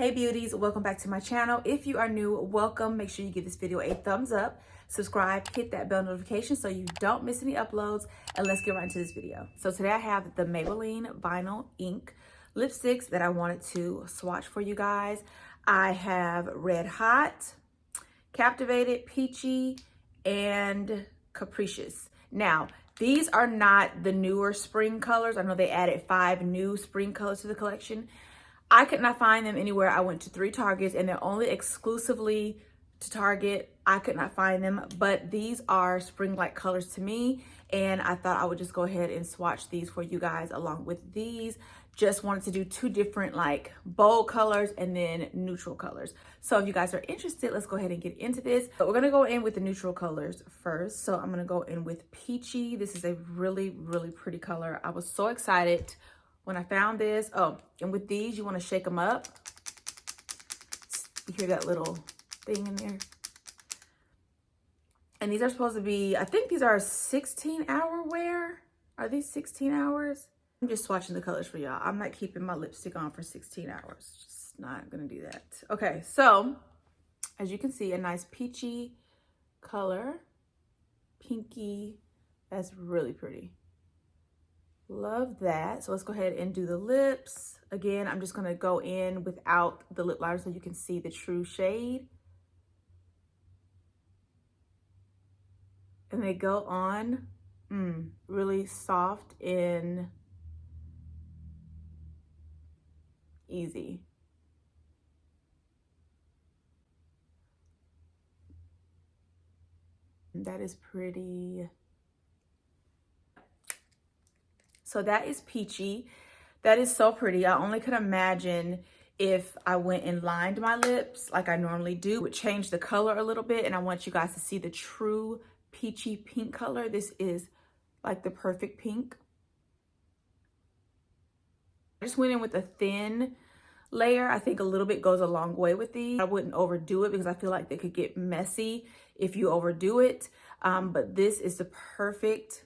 Hey beauties, welcome back to my channel. If you are new, welcome. Make sure you give this video a thumbs up, subscribe, hit that bell notification so you don't miss any uploads, and let's get right into this video. So today I have the Maybelline Vinyl Ink lipsticks that I wanted to swatch for you guys. I have Red Hot, Captivated, Peachy, and Capricious. Now, these are not the newer spring colors. I know they added 5 new spring colors to the collection. I could not find them anywhere. I went to 3 Targets and they're only exclusively to Target. I could not find them, but these are spring-like colors to me. And I thought I would just go ahead and swatch these for you guys along with these. Just wanted to do 2 different like bold colors and then neutral colors. So if you guys are interested, let's go ahead and get into this. But we're gonna go in with the neutral colors first. So I'm gonna go in with Peachy. This is a really, really pretty color. I was so excited when I found this. Oh, and with these, you want to shake them up. You hear that little thing in there? And these are supposed to be, I think these are 16-hour wear. Are these 16 hours? I'm just swatching the colors for y'all. I'm not keeping my lipstick on for 16 hours. Just not gonna do that. Okay, so as you can see, a nice peachy color, pinky. That's really pretty. Love that. So let's go ahead and do the lips. Again, I'm just gonna go in without the lip liner so you can see the true shade. And they go on really soft and easy. That is pretty. So that is Peachy. That is so pretty. I only could imagine if I went and lined my lips like I normally do. It would change the color a little bit, and I want you guys to see the true peachy pink color. This is like the perfect pink. I just went in with a thin layer. I think a little bit goes a long way with these. I wouldn't overdo it because I feel like they could get messy if you overdo it. But this is the perfect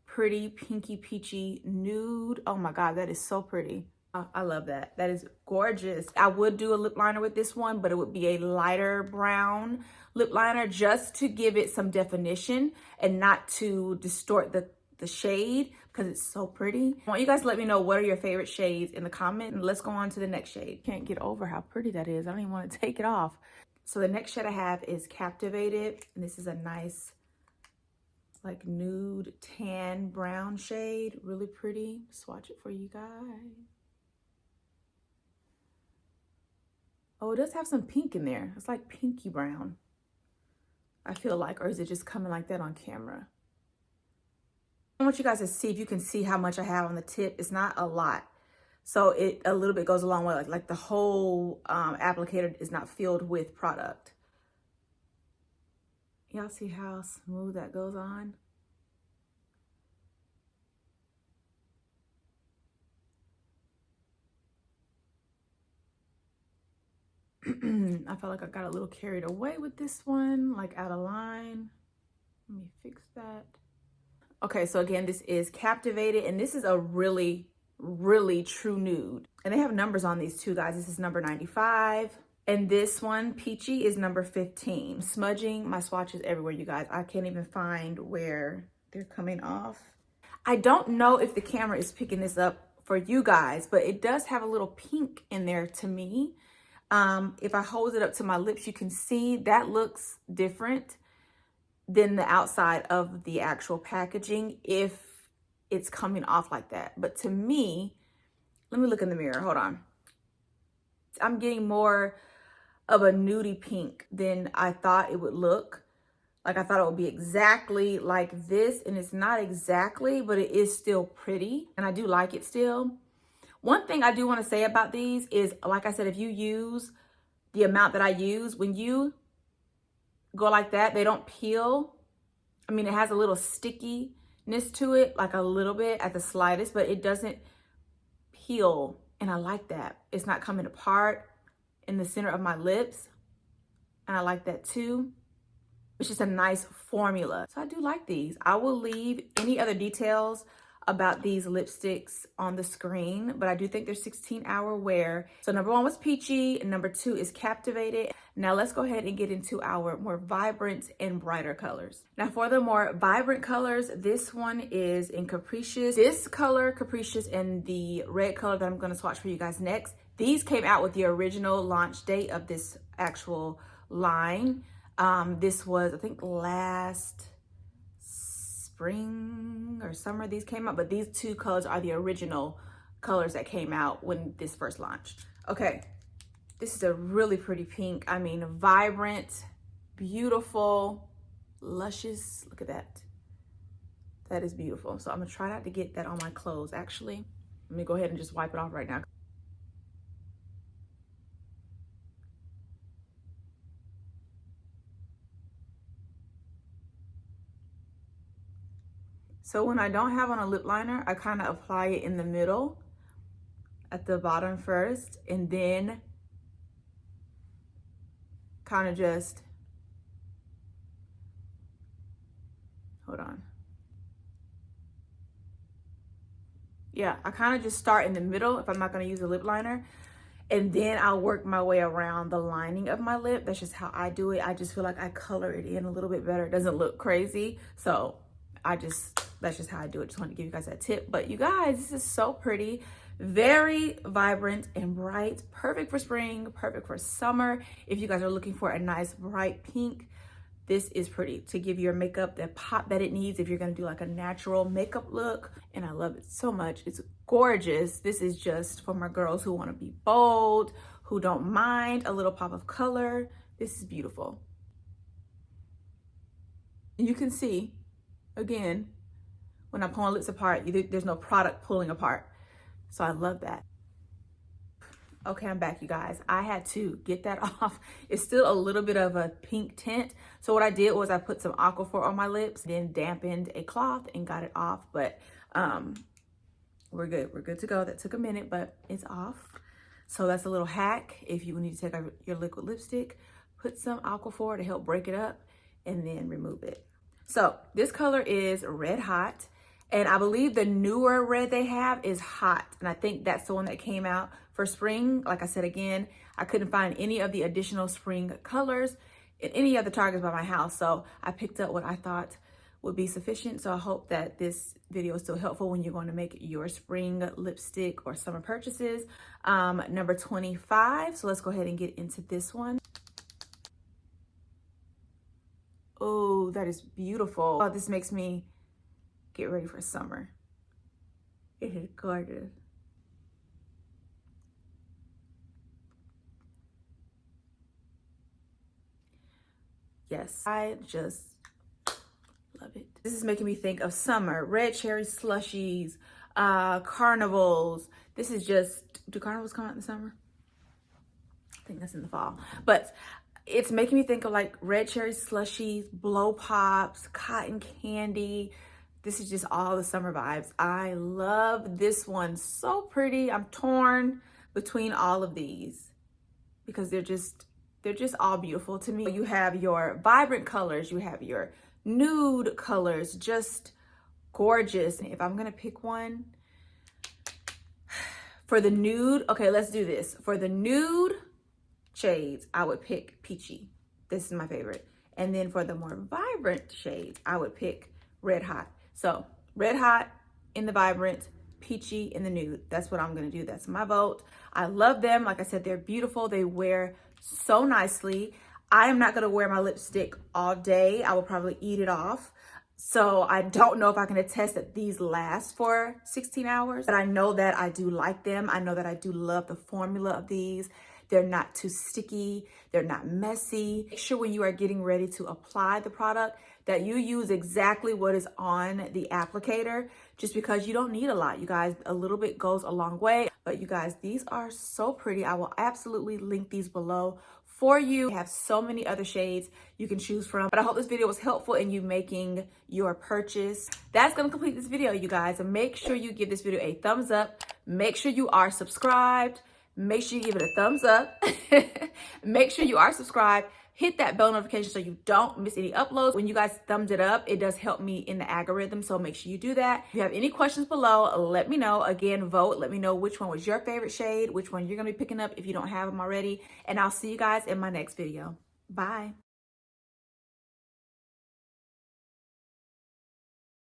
pretty pinky peachy nude. Oh my god, that is so pretty. I love that. That is gorgeous. I would do a lip liner with this one, but it would be a lighter brown lip liner just to give it some definition and not to distort the shade because it's so pretty. I want you guys to let me know what are your favorite shades in the comment, and let's go on to the next shade. Can't get over how pretty that is. I don't even want to take it off. So the next shade I have is Captivated, and this is a nice like nude tan brown shade. Really pretty. Swatch it for you guys. Oh, it does have some pink in there. It's like pinky brown, I feel like. Or is it just coming like that on camera? I want you guys to see if you can see how much I have on the tip. It's not a lot, so it a little bit goes a long way. Like the whole applicator is not filled with product. Y'all see how smooth that goes on? I felt like I got a little carried away with this one, like out of line. Let me fix that. Okay, so again, this is Captivated, and this is a really, really true nude. And they have numbers on these too, guys. This is number 95. And this one, Peachy, is number 15. Smudging my swatches everywhere, you guys. I can't even find where they're coming off. I don't know if the camera is picking this up for you guys, but it does have a little pink in there to me. If I hold it up to my lips, you can see that looks different than the outside of the actual packaging if it's coming off like that. But to me, let me look in the mirror. Hold on. I'm getting more of a nudie pink than I thought it would look. Like I thought it would be exactly like this, and it's not exactly, but it is still pretty, and I do like it still. One thing I do want to say about these is, like I said, if you use the amount that I use, when you go like that, they don't peel. I mean, it has a little stickiness to it, like a little bit at the slightest, but it doesn't peel, and I like that. It's not coming apart in the center of my lips, and I like that too. It's just a nice formula. So I do like these. I will leave any other details about these lipsticks on the screen, but I do think they're 16-hour wear. So number 1 was Peachy, and number 2 is Captivated. Now let's go ahead and get into our more vibrant and brighter colors. Now for the more vibrant colors, this one is in Capricious. This color, Capricious, and the red color that I'm gonna swatch for you guys next, these came out with the original launch date of this actual line. This was, I think, last spring or summer these came out, but these two colors are the original colors that came out when this first launched. Okay, this is a really pretty pink. I mean, vibrant, beautiful, luscious. Look at that. That is beautiful. So I'm gonna try not to get that on my clothes. Actually, let me go ahead and just wipe it off right now. So when I don't have on a lip liner, I kind of apply it in the middle at the bottom first, and then kind of just, hold on. Yeah, I kind of just start in the middle if I'm not gonna use a lip liner, and then I'll work my way around the lining of my lip. That's just how I do it. I just feel like I color it in a little bit better. It doesn't look crazy. So that's just how I do it. Just want to give you guys that tip. But you guys, this is so pretty. Very vibrant and bright. Perfect for spring, perfect for summer. If you guys are looking for a nice bright pink, this is pretty to give your makeup the pop that it needs if you're gonna do like a natural makeup look. And I love it so much. It's gorgeous. This is just for my girls who wanna be bold, who don't mind a little pop of color. This is beautiful. You can see, again, when I pull my lips apart, there's no product pulling apart. So I love that. Okay, I'm back, you guys. I had to get that off. It's still a little bit of a pink tint. So what I did was I put some Aquaphor on my lips, then dampened a cloth and got it off. But we're good. We're good to go. That took a minute, but it's off. So that's a little hack. If you need to take out your liquid lipstick, put some Aquaphor to help break it up and then remove it. So this color is Red Hot. And I believe the newer red they have is Hot. And I think that's the one that came out for spring. Like I said, again, I couldn't find any of the additional spring colors in any other Targets by my house. So I picked up what I thought would be sufficient. So I hope that this video is still helpful when you're going to make your spring lipstick or summer purchases. Number 25. So let's go ahead and get into this one. Oh, that is beautiful. Oh, this makes me get ready for summer. It is gorgeous. Yes, I just love it. This is making me think of summer. Red cherry slushies, carnivals. This is just, do carnivals come out in the summer? I think that's in the fall. But it's making me think of like red cherry slushies, blow pops, cotton candy. This is just all the summer vibes. I love this one. So pretty. I'm torn between all of these because they're just all beautiful to me. You have your vibrant colors, you have your nude colors, just gorgeous. And if I'm gonna pick one for the nude, okay, let's do this. For the nude shades, I would pick Peachy. This is my favorite. And then for the more vibrant shades, I would pick Red Hot. So Red Hot in the vibrant, Peachy in the nude. That's what I'm gonna do. That's my vote. I love them. Like I said, they're beautiful. They wear so nicely. I am not gonna wear my lipstick all day. I will probably eat it off. So I don't know if I can attest that these last for 16 hours, but I know that I do like them. I know that I do love the formula of these. They're not too sticky. They're not messy. Make sure when you are getting ready to apply the product that you use exactly what is on the applicator, just because you don't need a lot, you guys. A little bit goes a long way. But you guys, these are so pretty. I will absolutely link these below for you. I have so many other shades you can choose from. But I hope this video was helpful in you making your purchase. That's gonna complete this video, you guys. And make sure you give this video a thumbs up. Make sure you are subscribed. Make sure you give it a thumbs up. Make sure you are subscribed. hit that bell notification so you don't miss any uploads. When you guys thumbs it up, it does help me in the algorithm, so make sure you do that. If you have any questions below, let me know. Again, vote. Let me know which one was your favorite shade, which one you're gonna be picking up if you don't have them already, and I'll see you guys in my next video. Bye.